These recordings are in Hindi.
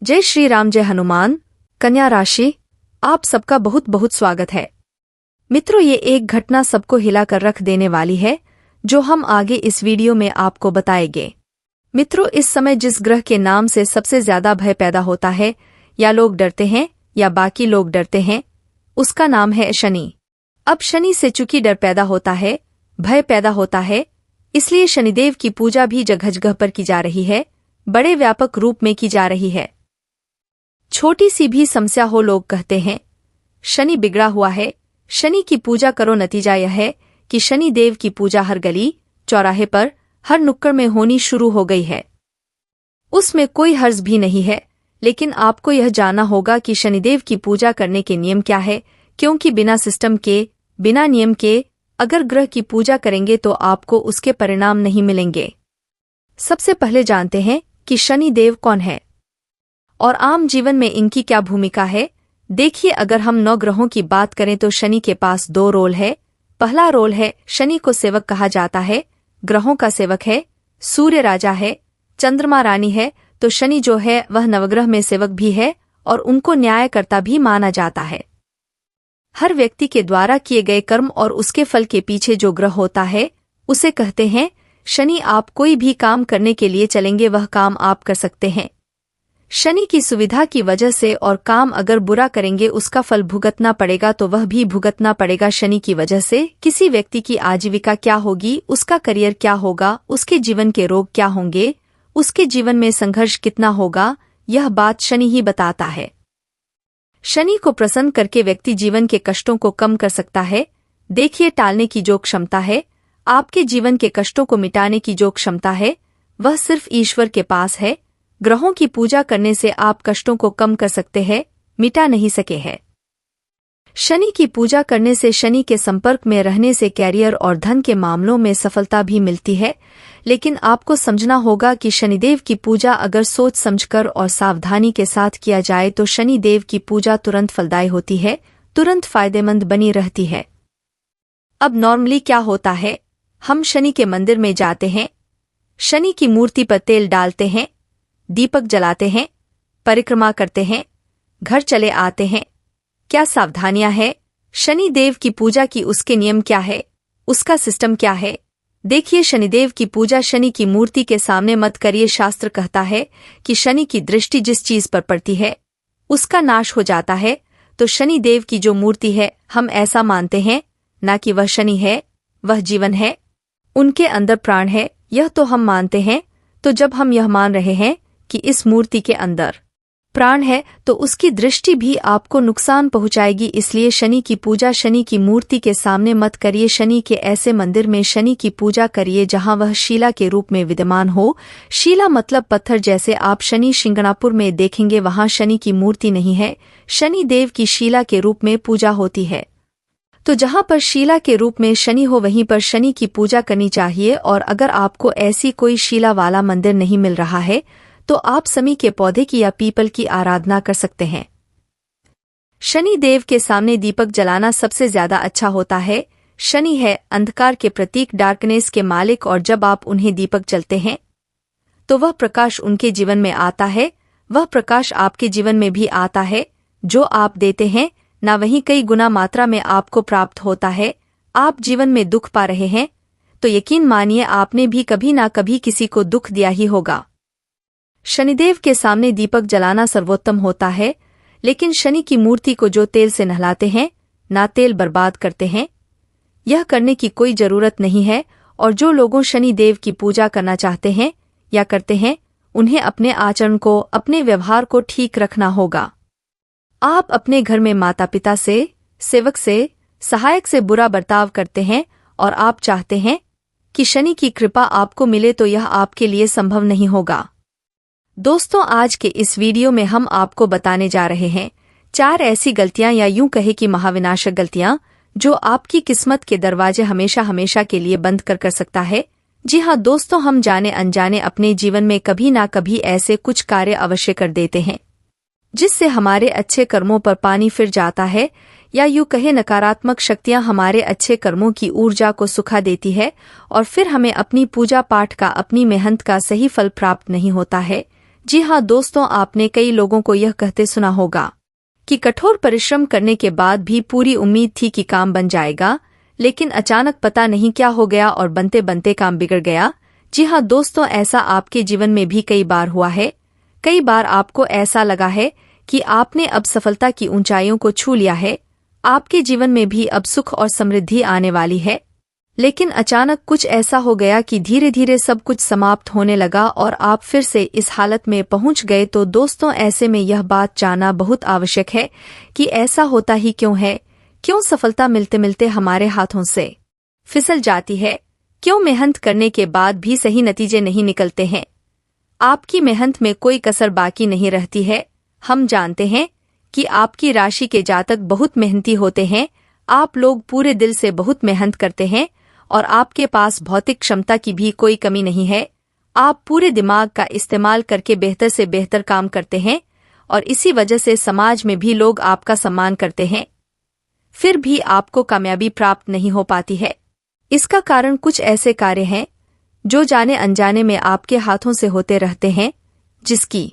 जय श्री राम, जय हनुमान। कन्या राशि, आप सबका बहुत बहुत स्वागत है। मित्रों, ये एक घटना सबको हिलाकर रख देने वाली है जो हम आगे इस वीडियो में आपको बताएंगे। मित्रों, इस समय जिस ग्रह के नाम से सबसे ज्यादा भय पैदा होता है, या लोग डरते हैं या बाकी लोग डरते हैं, उसका नाम है शनि। अब शनि से चूंकि डर पैदा होता है, भय पैदा होता है, इसलिए शनिदेव की पूजा भी जगह जगह पर की जा रही है, बड़े व्यापक रूप में की जा रही है। छोटी सी भी समस्या हो, लोग कहते हैं शनि बिगड़ा हुआ है, शनि की पूजा करो। नतीजा यह है कि शनि देव की पूजा हर गली चौराहे पर, हर नुक्कड़ में होनी शुरू हो गई है। उसमें कोई हर्ज भी नहीं है, लेकिन आपको यह जानना होगा कि शनिदेव की पूजा करने के नियम क्या है, क्योंकि बिना सिस्टम के, बिना नियम के अगर ग्रह की पूजा करेंगे तो आपको उसके परिणाम नहीं मिलेंगे। सबसे पहले जानते हैं कि शनि देव कौन है और आम जीवन में इनकी क्या भूमिका है। देखिए, अगर हम 9 ग्रहों की बात करें तो शनि के पास 2 रोल है। पहला रोल है, शनि को सेवक कहा जाता है, ग्रहों का सेवक है। सूर्य राजा है, चंद्रमा रानी है, तो शनि जो है वह नवग्रह में सेवक भी है और उनको न्यायकर्ता भी माना जाता है। हर व्यक्ति के द्वारा किए गए कर्म और उसके फल के पीछे जो ग्रह होता है उसे कहते हैं शनि। आप कोई भी काम करने के लिए चलेंगे, वह काम आप कर सकते हैं। शनि की सुविधा की वजह से, और काम अगर बुरा करेंगे उसका फल भुगतना पड़ेगा, तो वह भी भुगतना पड़ेगा। शनि की वजह से किसी व्यक्ति की आजीविका क्या होगी, उसका करियर क्या होगा, उसके जीवन के रोग क्या होंगे, उसके जीवन में संघर्ष कितना होगा, यह बात शनि ही बताता है। शनि को प्रसन्न करके व्यक्ति जीवन के कष्टों को कम कर सकता है। देखिए, टालने की जो क्षमता है, आपके जीवन के कष्टों को मिटाने की जो क्षमता है, वह सिर्फ ईश्वर के पास है। ग्रहों की पूजा करने से आप कष्टों को कम कर सकते हैं, मिटा नहीं सके हैं। शनि की पूजा करने से, शनि के संपर्क में रहने से कैरियर और धन के मामलों में सफलता भी मिलती है। लेकिन आपको समझना होगा कि शनिदेव की पूजा अगर सोच समझकर और सावधानी के साथ किया जाए तो शनिदेव की पूजा तुरंत फलदायी होती है, तुरंत फायदेमंद बनी रहती है। अब नॉर्मली क्या होता है, हम शनि के मंदिर में जाते हैं, शनि की मूर्ति पर तेल डालते हैं, दीपक जलाते हैं, परिक्रमा करते हैं, घर चले आते हैं। क्या सावधानियां हैं? शनि देव की पूजा की उसके नियम क्या है, उसका सिस्टम क्या है? देखिए, शनिदेव की पूजा शनि की मूर्ति के सामने मत करिए। शास्त्र कहता है कि शनि की दृष्टि जिस चीज पर पड़ती है उसका नाश हो जाता है। तो शनि देव की जो मूर्ति है, हम ऐसा मानते हैं ना कि वह शनि है, वह जीवन है, उनके अंदर प्राण है, यह तो हम मानते हैं। तो जब हम यह मान रहे हैं कि इस मूर्ति के अंदर प्राण है, तो उसकी दृष्टि भी आपको नुकसान पहुंचाएगी। इसलिए शनि की पूजा शनि की मूर्ति के सामने मत करिए। शनि के ऐसे मंदिर में शनि की पूजा करिए जहां वह शिला के रूप में विद्यमान हो। शिला मतलब पत्थर। जैसे आप शनि शिंगणापुर में देखेंगे, वहां शनि की मूर्ति नहीं है, शनि देव की शिला के रूप में पूजा होती है। तो जहां पर शिला के रूप में शनि हो, वहीं पर शनि की पूजा करनी चाहिए। और अगर आपको ऐसी कोई शिला वाला मंदिर नहीं मिल रहा है तो आप समी के पौधे की या पीपल की आराधना कर सकते हैं। शनि देव के सामने दीपक जलाना सबसे ज्यादा अच्छा होता है। शनि है अंधकार के प्रतीक, डार्कनेस के मालिक, और जब आप उन्हें दीपक जलते हैं तो वह प्रकाश उनके जीवन में आता है, वह प्रकाश आपके जीवन में भी आता है। जो आप देते हैं ना, वहीं कई गुना मात्रा में आपको प्राप्त होता है। आप जीवन में दुख पा रहे हैं तो यकीन मानिए आपने भी कभी ना कभी किसी को दुख दिया ही होगा। शनिदेव के सामने दीपक जलाना सर्वोत्तम होता है। लेकिन शनि की मूर्ति को जो तेल से नहलाते हैं ना तेल बर्बाद करते हैं, यह करने की कोई जरूरत नहीं है। और जो लोगों शनि देव की पूजा करना चाहते हैं या करते हैं, उन्हें अपने आचरण को, अपने व्यवहार को ठीक रखना होगा। आप अपने घर में माता पिता से, सेवक से, सहायक से बुरा बर्ताव करते हैं और आप चाहते हैं कि शनि की कृपा आपको मिले, तो यह आपके लिए संभव नहीं होगा। दोस्तों, आज के इस वीडियो में हम आपको बताने जा रहे हैं 4 ऐसी गलतियां, या यूं कहे कि महाविनाशक गलतियां, जो आपकी किस्मत के दरवाजे हमेशा हमेशा के लिए बंद कर सकता है। जी हाँ दोस्तों, हम जाने अनजाने अपने जीवन में कभी ना कभी ऐसे कुछ कार्य अवश्य कर देते हैं जिससे हमारे अच्छे कर्मों पर पानी फिर जाता है, या यूं कहे नकारात्मक शक्तियां हमारे अच्छे कर्मों की ऊर्जा को सुखा देती है और फिर हमें अपनी पूजा पाठ का, अपनी मेहनत का सही फल प्राप्त नहीं होता है। जी हाँ दोस्तों, आपने कई लोगों को यह कहते सुना होगा कि कठोर परिश्रम करने के बाद भी पूरी उम्मीद थी कि काम बन जाएगा, लेकिन अचानक पता नहीं क्या हो गया और बनते बनते काम बिगड़ गया। जी हाँ दोस्तों, ऐसा आपके जीवन में भी कई बार हुआ है। कई बार आपको ऐसा लगा है कि आपने अब सफलता की ऊंचाइयों को छू लिया है, आपके जीवन में भी अब सुख और समृद्धि आने वाली है, लेकिन अचानक कुछ ऐसा हो गया कि धीरे धीरे सब कुछ समाप्त होने लगा और आप फिर से इस हालत में पहुंच गए। तो दोस्तों, ऐसे में यह बात जानना बहुत आवश्यक है कि ऐसा होता ही क्यों है, क्यों सफलता मिलते मिलते हमारे हाथों से फिसल जाती है, क्यों मेहनत करने के बाद भी सही नतीजे नहीं निकलते हैं, आपकी मेहनत में कोई कसर बाकी नहीं रहती है। हम जानते हैं कि आपकी राशि के जातक बहुत मेहनती होते हैं, आप लोग पूरे दिल से बहुत मेहनत करते हैं और आपके पास भौतिक क्षमता की भी कोई कमी नहीं है। आप पूरे दिमाग का इस्तेमाल करके बेहतर से बेहतर काम करते हैं और इसी वजह से समाज में भी लोग आपका सम्मान करते हैं, फिर भी आपको कामयाबी प्राप्त नहीं हो पाती है। इसका कारण कुछ ऐसे कार्य हैं जो जाने अनजाने में आपके हाथों से होते रहते हैं, जिसकी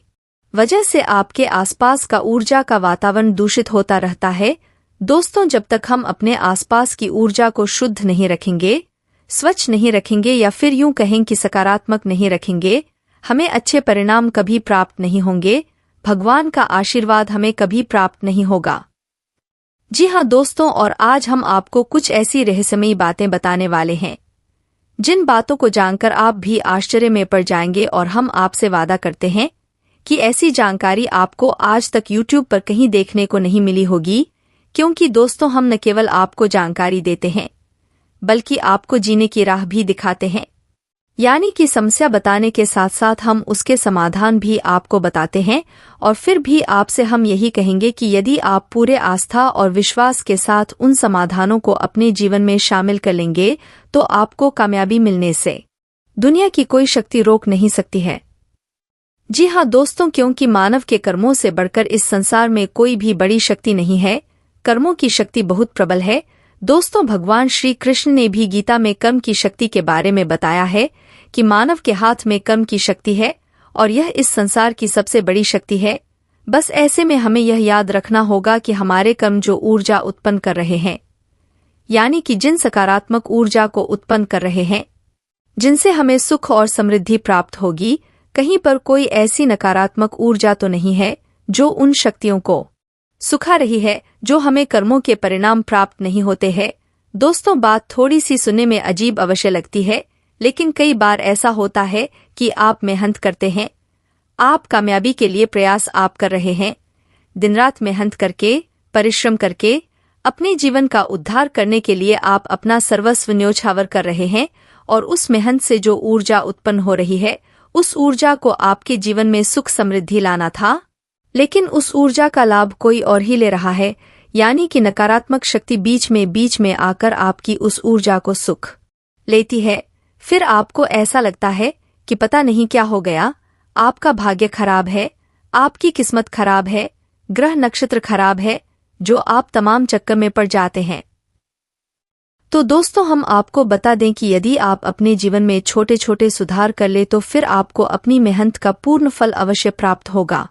वजह से आपके आसपास का ऊर्जा का वातावरण दूषित होता रहता है। दोस्तों, जब तक हम अपने आसपास की ऊर्जा को शुद्ध नहीं रखेंगे, स्वच्छ नहीं रखेंगे या फिर यूं कहें कि सकारात्मक नहीं रखेंगे, हमें अच्छे परिणाम कभी प्राप्त नहीं होंगे, भगवान का आशीर्वाद हमें कभी प्राप्त नहीं होगा। जी हाँ दोस्तों, और आज हम आपको कुछ ऐसी रहस्यमयी बातें बताने वाले हैं जिन बातों को जानकर आप भी आश्चर्य में पड़ जाएंगे, और हम आपसे वादा करते हैं कि ऐसी जानकारी आपको आज तक YouTube पर कहीं देखने को नहीं मिली होगी, क्योंकि दोस्तों, हम न केवल आपको जानकारी देते हैं बल्कि आपको जीने की राह भी दिखाते हैं। यानी कि समस्या बताने के साथ साथ हम उसके समाधान भी आपको बताते हैं, और फिर भी आपसे हम यही कहेंगे कि यदि आप पूरे आस्था और विश्वास के साथ उन समाधानों को अपने जीवन में शामिल कर लेंगे तो आपको कामयाबी मिलने से दुनिया की कोई शक्ति रोक नहीं सकती है। जी हाँ दोस्तों, क्योंकि मानव के कर्मों से बढ़कर इस संसार में कोई भी बड़ी शक्ति नहीं है। कर्मों की शक्ति बहुत प्रबल है। दोस्तों, भगवान श्री कृष्ण ने भी गीता में कर्म की शक्ति के बारे में बताया है कि मानव के हाथ में कर्म की शक्ति है और यह इस संसार की सबसे बड़ी शक्ति है। बस ऐसे में हमें यह याद रखना होगा कि हमारे कर्म जो ऊर्जा उत्पन्न कर रहे हैं, यानी कि जिन सकारात्मक ऊर्जा को उत्पन्न कर रहे हैं, जिनसे हमें सुख और समृद्धि प्राप्त होगी, कहीं पर कोई ऐसी नकारात्मक ऊर्जा तो नहीं है जो उन शक्तियों को सुखा रही है, जो हमें कर्मों के परिणाम प्राप्त नहीं होते हैं। दोस्तों, बात थोड़ी सी सुनने में अजीब अवश्य लगती है, लेकिन कई बार ऐसा होता है कि आप मेहनत करते हैं, आप कामयाबी के लिए प्रयास आप कर रहे हैं, दिन रात मेहनत करके, परिश्रम करके अपने जीवन का उद्धार करने के लिए आप अपना सर्वस्व न्योछावर कर रहे हैं, और उस मेहनत से जो ऊर्जा उत्पन्न हो रही है, उस ऊर्जा को आपके जीवन में सुख समृद्धि लाना था, लेकिन उस ऊर्जा का लाभ कोई और ही ले रहा है। यानी कि नकारात्मक शक्ति बीच में आकर आपकी उस ऊर्जा को सुख लेती है। फिर आपको ऐसा लगता है कि पता नहीं क्या हो गया, आपका भाग्य खराब है, आपकी किस्मत खराब है, ग्रह नक्षत्र खराब है, जो आप तमाम चक्कर में पड़ जाते हैं। तो दोस्तों, हम आपको बता दें कि यदि आप अपने जीवन में छोटे छोटे सुधार कर ले तो फिर आपको अपनी मेहनत का पूर्ण फल अवश्य प्राप्त होगा।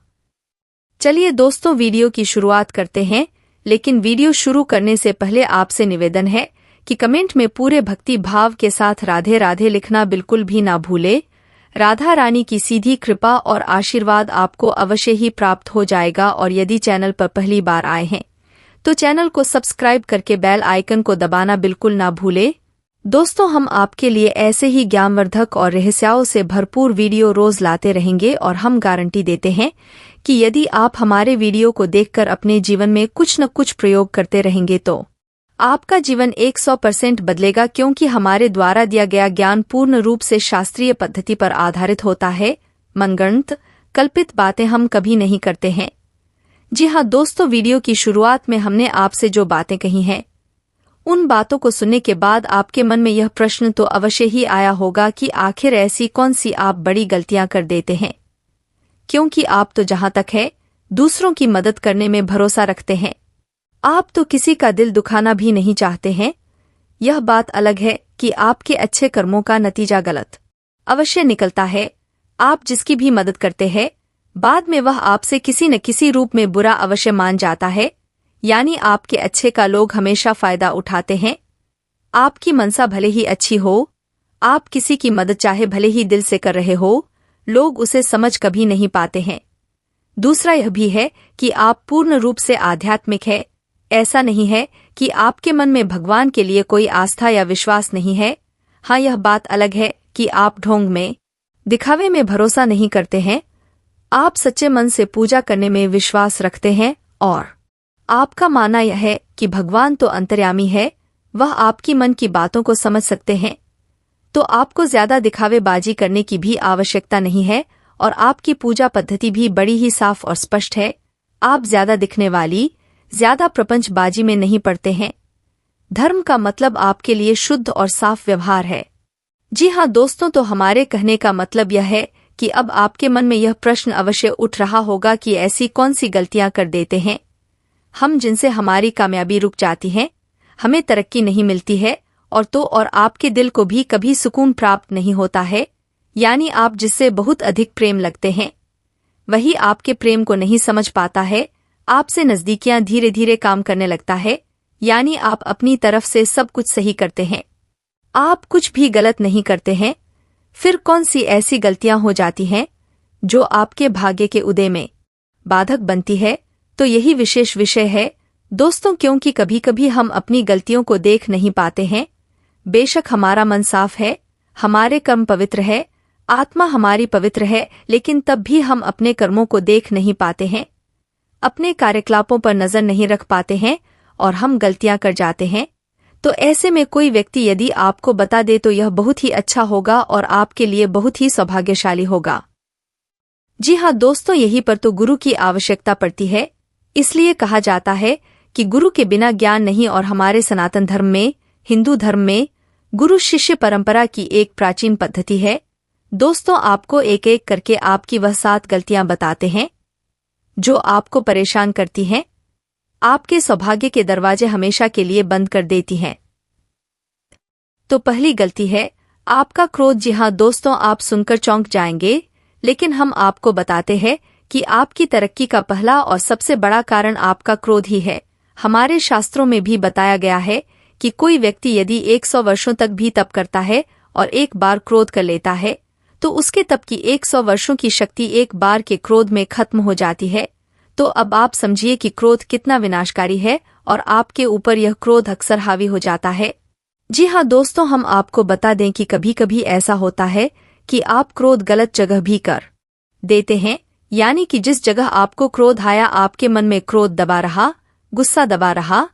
चलिए दोस्तों, वीडियो की शुरुआत करते हैं, लेकिन वीडियो शुरू करने से पहले आपसे निवेदन है कि कमेंट में पूरे भक्ति भाव के साथ राधे राधे लिखना बिल्कुल भी ना भूले। राधा रानी की सीधी कृपा और आशीर्वाद आपको अवश्य ही प्राप्त हो जाएगा। और यदि चैनल पर पहली बार आए हैं तो चैनल को सब्सक्राइब करके बेल आइकन को दबाना बिल्कुल ना भूले। दोस्तों, हम आपके लिए ऐसे ही ज्ञानवर्धक और रहस्यों से भरपूर वीडियो रोज लाते रहेंगे, और हम गारंटी देते हैं कि यदि आप हमारे वीडियो को देखकर अपने जीवन में कुछ न कुछ प्रयोग करते रहेंगे तो आपका जीवन 100% बदलेगा, क्योंकि हमारे द्वारा दिया गया ज्ञान पूर्ण रूप से शास्त्रीय पद्धति पर आधारित होता है। मनगढ़ंत कल्पित बातें हम कभी नहीं करते हैं। जी हाँ दोस्तों, वीडियो की शुरुआत में हमने आपसे जो बातें कही हैं, उन बातों को सुनने के बाद आपके मन में यह प्रश्न तो अवश्य ही आया होगा कि आखिर ऐसी कौन सी आप बड़ी गलतियां कर देते हैं, क्योंकि आप तो जहां तक है दूसरों की मदद करने में भरोसा रखते हैं, आप तो किसी का दिल दुखाना भी नहीं चाहते हैं। यह बात अलग है कि आपके अच्छे कर्मों का नतीजा गलत अवश्य निकलता है। आप जिसकी भी मदद करते हैं बाद में वह आपसे किसी न किसी रूप में बुरा अवश्य मान जाता है, यानी आपके अच्छे का लोग हमेशा फायदा उठाते हैं। आपकी मनसा भले ही अच्छी हो, आप किसी की मदद चाहे भले ही दिल से कर रहे हो, लोग उसे समझ कभी नहीं पाते हैं। दूसरा यह भी है कि आप पूर्ण रूप से आध्यात्मिक है। ऐसा नहीं है कि आपके मन में भगवान के लिए कोई आस्था या विश्वास नहीं है। हाँ, यह बात अलग है कि आप ढोंग में, दिखावे में भरोसा नहीं करते हैं। आप सच्चे मन से पूजा करने में विश्वास रखते हैं और आपका मानना यह है कि भगवान तो अंतर्यामी है, वह आपकी मन की बातों को समझ सकते हैं। तो आपको ज्यादा दिखावेबाजी करने की भी आवश्यकता नहीं है और आपकी पूजा पद्धति भी बड़ी ही साफ और स्पष्ट है। आप ज्यादा दिखने वाली, ज्यादा प्रपंचबाजी में नहीं पड़ते हैं। धर्म का मतलब आपके लिए शुद्ध और साफ व्यवहार है। जी हाँ दोस्तों, तो हमारे कहने का मतलब यह है कि अब आपके मन में यह प्रश्न अवश्य उठ रहा होगा कि ऐसी कौन सी गलतियां कर देते हैं हम जिनसे हमारी कामयाबी रुक जाती है, हमें तरक्की नहीं मिलती है और आपके दिल को भी कभी सुकून प्राप्त नहीं होता है। यानी आप जिससे बहुत अधिक प्रेम लगते हैं, वही आपके प्रेम को नहीं समझ पाता है। आपसे नजदीकियां धीरे धीरे काम करने लगता है, यानी आप अपनी तरफ से सब कुछ सही करते हैं, आप कुछ भी गलत नहीं करते हैं। फिर कौन सी ऐसी गलतियां हो जाती हैं जो आपके भाग्य के उदय में बाधक बनती है? तो यही विशेष विषय है दोस्तों, क्योंकि कभी कभी हम अपनी गलतियों को देख नहीं पाते हैं। बेशक हमारा मन साफ है, हमारे कर्म पवित्र है, आत्मा हमारी पवित्र है, लेकिन तब भी हम अपने कर्मों को देख नहीं पाते हैं, अपने कार्यकलापों पर नजर नहीं रख पाते हैं और हम गलतियां कर जाते हैं। तो ऐसे में कोई व्यक्ति यदि आपको बता दे तो यह बहुत ही अच्छा होगा और आपके लिए बहुत ही सौभाग्यशाली होगा। जी हाँ दोस्तों, यहीं पर तो गुरु की आवश्यकता पड़ती है। इसलिए कहा जाता है कि गुरु के बिना ज्ञान नहीं, और हमारे सनातन धर्म में, हिंदू धर्म में गुरु शिष्य परंपरा की एक प्राचीन पद्धति है। दोस्तों, आपको एक एक करके आपकी वह 7 गलतियां बताते हैं जो आपको परेशान करती हैं, आपके सौभाग्य के दरवाजे हमेशा के लिए बंद कर देती हैं। तो पहली गलती है आपका क्रोध। जी हाँ दोस्तों, आप सुनकर चौंक जाएंगे, लेकिन हम आपको बताते हैं कि आपकी तरक्की का पहला और सबसे बड़ा कारण आपका क्रोध ही है। हमारे शास्त्रों में भी बताया गया है कि कोई व्यक्ति यदि 100 वर्षों तक भी तप करता है और एक बार क्रोध कर लेता है, तो उसके तप की 100 वर्षों की शक्ति एक बार के क्रोध में खत्म हो जाती है। तो अब आप समझिए कि क्रोध कितना विनाशकारी है और आपके ऊपर यह क्रोध अक्सर हावी हो जाता है। जी हाँ दोस्तों, हम आपको बता दें कि कभी कभी ऐसा होता है कि आप क्रोध गलत जगह भी कर देते हैं, यानी कि जिस जगह आपको क्रोध आया, आपके मन में क्रोध दबा रहा, गुस्सा दबा रहा,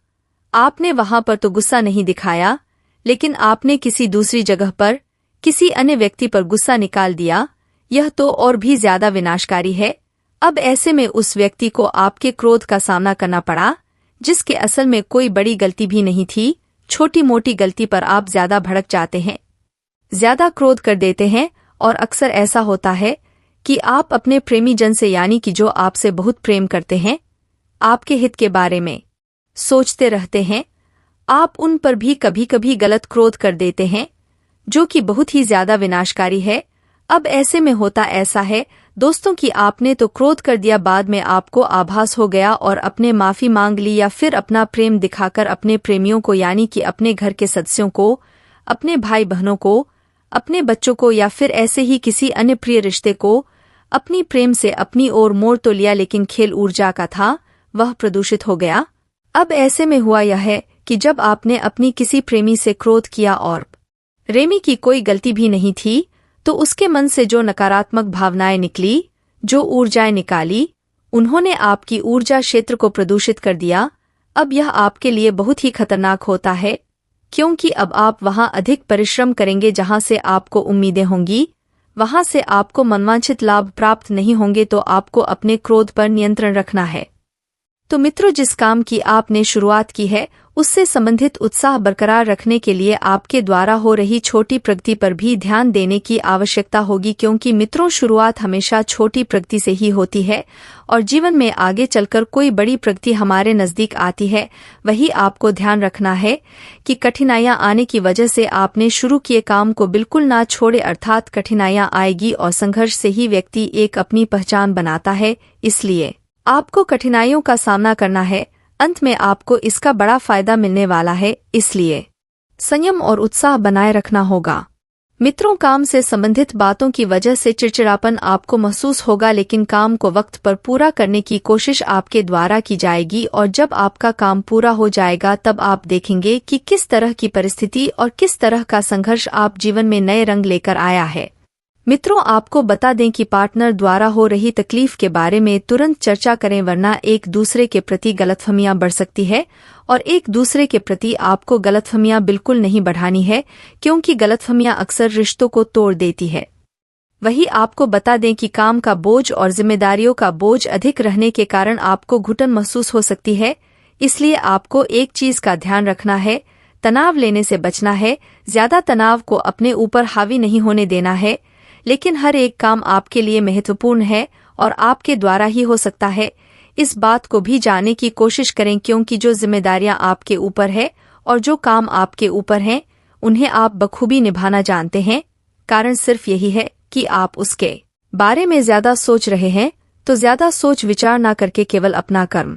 आपने वहां पर तो गुस्सा नहीं दिखाया, लेकिन आपने किसी दूसरी जगह पर किसी अन्य व्यक्ति पर गुस्सा निकाल दिया। यह तो और भी ज्यादा विनाशकारी है। अब ऐसे में उस व्यक्ति को आपके क्रोध का सामना करना पड़ा, जिसके असल में कोई बड़ी गलती भी नहीं थी। छोटी मोटी गलती पर आप ज्यादा भड़क जाते हैं, ज्यादा क्रोध कर देते हैं, और अक्सर ऐसा होता है कि आप अपने प्रेमी जन से, यानी कि जो आपसे बहुत प्रेम करते हैं, आपके हित के बारे में सोचते रहते हैं, आप उन पर भी कभी कभी गलत क्रोध कर देते हैं, जो कि बहुत ही ज्यादा विनाशकारी है। अब ऐसे में होता ऐसा है दोस्तों कि आपने तो क्रोध कर दिया, बाद में आपको आभास हो गया और अपने माफी मांग ली, या फिर अपना प्रेम दिखाकर अपने प्रेमियों को, यानी कि अपने घर के सदस्यों को, अपने भाई बहनों को, अपने बच्चों को, या फिर ऐसे ही किसी अन्य प्रिय रिश्ते को अपनी प्रेम से अपनी ओर मोड़ तो लिया, लेकिन खेल ऊर्जा का था, वह प्रदूषित हो गया। अब ऐसे में हुआ यह है कि जब आपने अपनी किसी प्रेमी से क्रोध किया और प्रेमी की कोई गलती भी नहीं थी, तो उसके मन से जो नकारात्मक भावनाएं निकली, जो ऊर्जाएं निकाली, उन्होंने आपकी ऊर्जा क्षेत्र को प्रदूषित कर दिया। अब यह आपके लिए बहुत ही खतरनाक होता है, क्योंकि अब आप वहां अधिक परिश्रम करेंगे जहां से आपको उम्मीदें होंगी, वहां से आपको मनवांछित लाभ प्राप्त नहीं होंगे। तो आपको अपने क्रोध पर नियंत्रण रखना है। तो मित्रों, जिस काम की आपने शुरुआत की है उससे संबंधित उत्साह बरकरार रखने के लिए आपके द्वारा हो रही छोटी प्रगति पर भी ध्यान देने की आवश्यकता होगी, क्योंकि मित्रों शुरुआत हमेशा छोटी प्रगति से ही होती है और जीवन में आगे चलकर कोई बड़ी प्रगति हमारे नजदीक आती है। वही आपको ध्यान रखना है कि कठिनाइयां आने की वजह से आपने शुरू किए काम को बिल्कुल ना छोड़े, अर्थात कठिनाइयां आएगी और संघर्ष से ही व्यक्ति एक अपनी पहचान बनाता है। इसलिए आपको कठिनाइयों का सामना करना है, अंत में आपको इसका बड़ा फायदा मिलने वाला है। इसलिए संयम और उत्साह बनाए रखना होगा। मित्रों, काम से संबंधित बातों की वजह से चिड़चिड़ापन आपको महसूस होगा, लेकिन काम को वक्त पर पूरा करने की कोशिश आपके द्वारा की जाएगी और जब आपका काम पूरा हो जाएगा तब आप देखेंगे कि किस तरह की परिस्थिति और किस तरह का संघर्ष आप जीवन में नए रंग लेकर आया है। मित्रों, आपको बता दें कि पार्टनर द्वारा हो रही तकलीफ के बारे में तुरंत चर्चा करें, वरना एक दूसरे के प्रति गलतफहमियां बढ़ सकती है और एक दूसरे के प्रति आपको गलतफहमियां बिल्कुल नहीं बढ़ानी है, क्योंकि गलतफहमियां अक्सर रिश्तों को तोड़ देती है। वही आपको बता दें कि काम का बोझ और जिम्मेदारियों का बोझ अधिक रहने के कारण आपको घुटन महसूस हो सकती है। इसलिए आपको एक चीज का ध्यान रखना है, तनाव लेने से बचना है। ज्यादा तनाव को अपने ऊपर हावी नहीं होने देना है, लेकिन हर एक काम आपके लिए महत्वपूर्ण है और आपके द्वारा ही हो सकता है। इस बात को भी जानने की कोशिश करें, क्योंकि जो जिम्मेदारियां आपके ऊपर है और जो काम आपके ऊपर हैं उन्हें आप बखूबी निभाना जानते हैं। कारण सिर्फ यही है कि आप उसके बारे में ज्यादा सोच रहे हैं, तो ज्यादा सोच विचार ना करके केवल अपना कर्म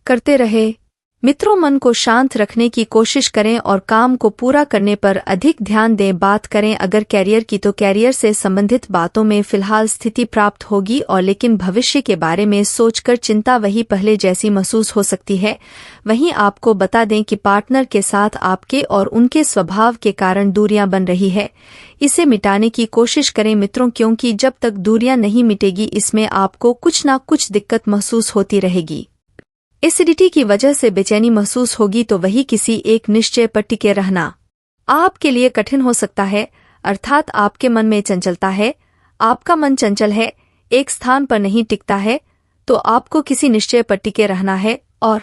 करते रहे। मित्रों, मन को शांत रखने की कोशिश करें और काम को पूरा करने पर अधिक ध्यान दें। बात करें अगर कैरियर की, तो कैरियर से संबंधित बातों में फिलहाल स्थिति प्राप्त होगी और लेकिन भविष्य के बारे में सोचकर चिंता वही पहले जैसी महसूस हो सकती है। वहीं आपको बता दें कि पार्टनर के साथ आपके और उनके स्वभाव के कारण दूरियां बन रही है। इसे मिटाने की कोशिश करें मित्रों, क्योंकि जब तक दूरियां नहीं मिटेगी इसमें आपको कुछ ना कुछ दिक्कत महसूस होती रहेगी। एसिडिटी की वजह से बेचैनी महसूस होगी, तो वही किसी एक निश्चय पर टिके रहना आपके लिए कठिन हो सकता है, अर्थात आपके मन में चंचलता है। आपका मन चंचल है, एक स्थान पर नहीं टिकता है, तो आपको किसी निश्चय पर टिके रहना है और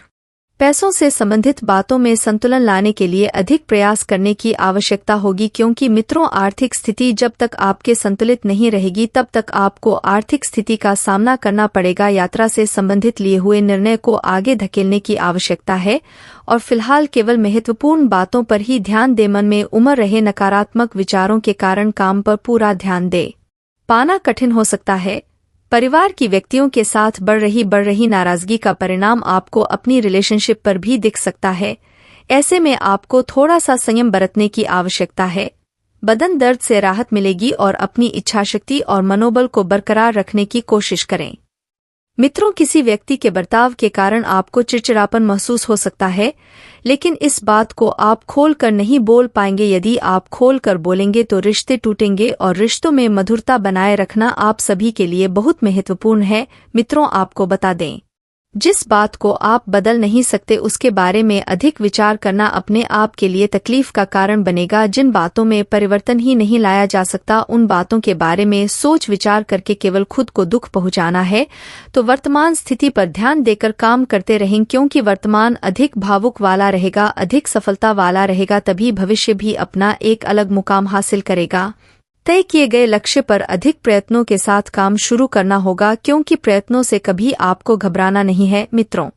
पैसों से संबंधित बातों में संतुलन लाने के लिए अधिक प्रयास करने की आवश्यकता होगी, क्योंकि मित्रों आर्थिक स्थिति जब तक आपके संतुलित नहीं रहेगी तब तक आपको आर्थिक स्थिति का सामना करना पड़ेगा। यात्रा से संबंधित लिए हुए निर्णय को आगे धकेलने की आवश्यकता है और फिलहाल केवल महत्वपूर्ण बातों पर ही ध्यान दे। मन में उमड़ रहे नकारात्मक विचारों के कारण काम पर पूरा ध्यान दे पाना कठिन हो सकता है। परिवार की व्यक्तियों के साथ बढ़ रही नाराजगी का परिणाम आपको अपनी रिलेशनशिप पर भी दिख सकता है। ऐसे में आपको थोड़ा सा संयम बरतने की आवश्यकता है। बदन दर्द से राहत मिलेगी और अपनी इच्छाशक्ति और मनोबल को बरकरार रखने की कोशिश करें। मित्रों, किसी व्यक्ति के बर्ताव के कारण आपको चिड़चिड़ापन महसूस हो सकता है, लेकिन इस बात को आप खोल कर नहीं बोल पाएंगे। यदि आप खोल कर बोलेंगे तो रिश्ते टूटेंगे और रिश्तों में मधुरता बनाए रखना आप सभी के लिए बहुत महत्वपूर्ण है। मित्रों, आपको बता दें, जिस बात को आप बदल नहीं सकते उसके बारे में अधिक विचार करना अपने आप के लिए तकलीफ का कारण बनेगा। जिन बातों में परिवर्तन ही नहीं लाया जा सकता उन बातों के बारे में सोच विचार करके केवल खुद को दुख पहुंचाना है। तो वर्तमान स्थिति पर ध्यान देकर काम करते रहें, क्योंकि वर्तमान अधिक भावुक वाला रहेगा, अधिक सफलता वाला रहेगा, तभी भविष्य भी अपना एक अलग मुकाम हासिल करेगा। तय किए गए लक्ष्य पर अधिक प्रयत्नों के साथ काम शुरू करना होगा, क्योंकि प्रयत्नों से कभी आपको घबराना नहीं है। मित्रों,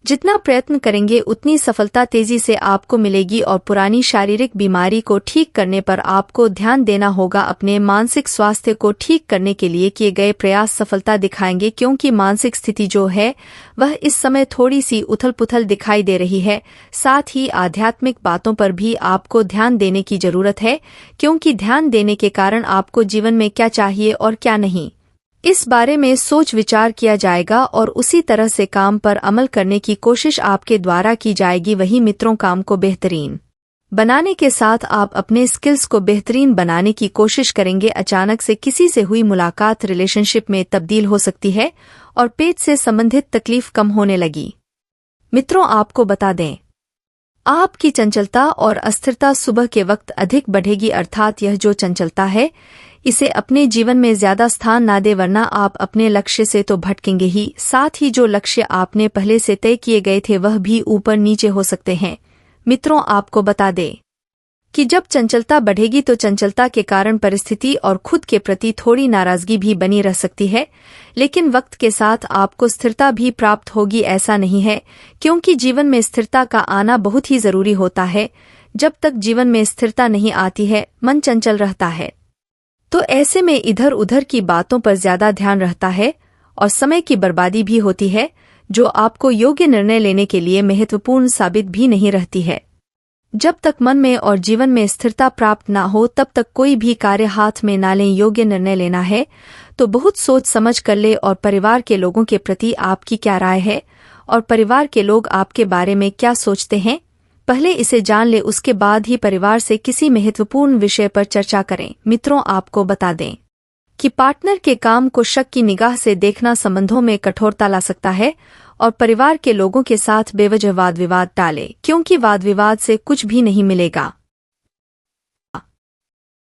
जितना प्रयत्न करेंगे उतनी सफलता तेजी से आपको मिलेगी और पुरानी शारीरिक बीमारी को ठीक करने पर आपको ध्यान देना होगा। अपने मानसिक स्वास्थ्य को ठीक करने के लिए किए गए प्रयास सफलता दिखाएंगे, क्योंकि मानसिक स्थिति जो है वह इस समय थोड़ी सी उथल-पुथल दिखाई दे रही है। साथ ही आध्यात्मिक बातों पर भी आपको ध्यान देने की जरूरत है, क्योंकि ध्यान देने के कारण आपको जीवन में क्या चाहिए और क्या नहीं इस बारे में सोच विचार किया जाएगा और उसी तरह से काम पर अमल करने की कोशिश आपके द्वारा की जाएगी। वही मित्रों, काम को बेहतरीन बनाने के साथ आप अपने स्किल्स को बेहतरीन बनाने की कोशिश करेंगे। अचानक से किसी से हुई मुलाकात रिलेशनशिप में तब्दील हो सकती है और पेट से संबंधित तकलीफ कम होने लगी। मित्रों, आपको बता दें, आपकी चंचलता और अस्थिरता सुबह के वक्त अधिक बढ़ेगी, अर्थात यह जो चंचलता है इसे अपने जीवन में ज्यादा स्थान ना दे, वरना आप अपने लक्ष्य से तो भटकेंगे ही, साथ ही जो लक्ष्य आपने पहले से तय किए गए थे वह भी ऊपर नीचे हो सकते हैं। मित्रों, आपको बता दें कि जब चंचलता बढ़ेगी तो चंचलता के कारण परिस्थिति और खुद के प्रति थोड़ी नाराजगी भी बनी रह सकती है, लेकिन वक्त के साथ आपको स्थिरता भी प्राप्त होगी। ऐसा नहीं है, क्योंकि जीवन में स्थिरता का आना बहुत ही जरूरी होता है। जब तक जीवन में स्थिरता नहीं आती है, मन चंचल रहता है, तो ऐसे में इधर उधर की बातों पर ज्यादा ध्यान रहता है और समय की बर्बादी भी होती है, जो आपको योग्य निर्णय लेने के लिए महत्वपूर्ण साबित भी नहीं रहती है। जब तक मन में और जीवन में स्थिरता प्राप्त ना हो तब तक कोई भी कार्य हाथ में ना लें। योग्य निर्णय लेना है तो बहुत सोच समझ कर ले। और परिवार के लोगों के प्रति आपकी क्या राय है और परिवार के लोग आपके बारे में क्या सोचते हैं, पहले इसे जान ले, उसके बाद ही परिवार से किसी महत्वपूर्ण विषय पर चर्चा करें। मित्रों, आपको बता दें कि पार्टनर के काम को शक की निगाह से देखना संबंधों में कठोरता ला सकता है और परिवार के लोगों के साथ बेवजह वाद विवाद टाले, क्योंकि वाद विवाद से कुछ भी नहीं मिलेगा।